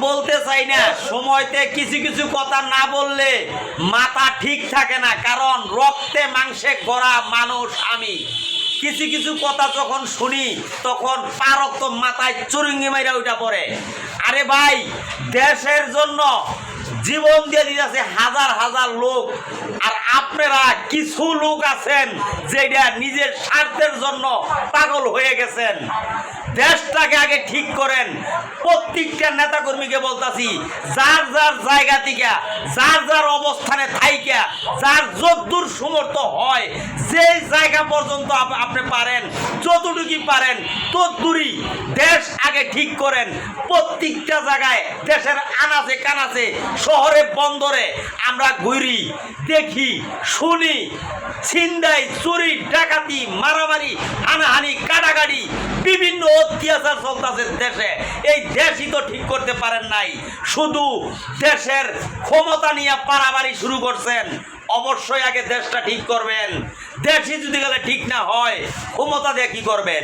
বলতে চাই না, সময়তে কিছু কিছু কথা না বললে মাথা ঠিক থাকে না, কারণ রক্তে মাংসে গড়া মানুষ আমি। কিছু কিছু কথা যখন শুনি তখন পারক তো মাথায় চুরুঙ্গি মাইরা ওইটা পড়ে। আরে ভাই, দেশের জন্য জীবন দিয়ে দিতেছে হাজার হাজার লোক, আর আপনারা কিছু লোক আছেন যেটা নিজের স্বার্থের জন্য পাগল হয়ে গেছেন। দেশটাকে আগে ঠিক করেন। প্রত্যেকটা নেতা কর্মীকে বলতাছি, যার যার জায়গা থেকে, যার যার অবস্থানে থাইকা, যার যতদূর সমর্থ হয়, যে জায়গা পর্যন্ত আপনি পারেন, যতটুকু পারেন ততদূরই দেশ আগে ঠিক করেন। প্রত্যেকটা জায়গায় দেশের আনাচে কানাচে, শহরে বন্দরে আমরা ঘুরি, দেখি, শুনি, ছিনতাই, চুরি, ডাকাতি, মারামারি, হানাহানি, কাটাকাটি, বিভিন্ন অত্যাচার চলতেছে দেশে। এই দেশই তো ঠিক করতে পারেন নাই, শুধু দেশের ক্ষমতা নিয়ে পারাবারি শুরু করছেন। অবশ্যই আগে দেশটা ঠিক করবেন। দেশই যদি গেলে ঠিক না হয়, ক্ষমতা দিয়ে কি করবেন?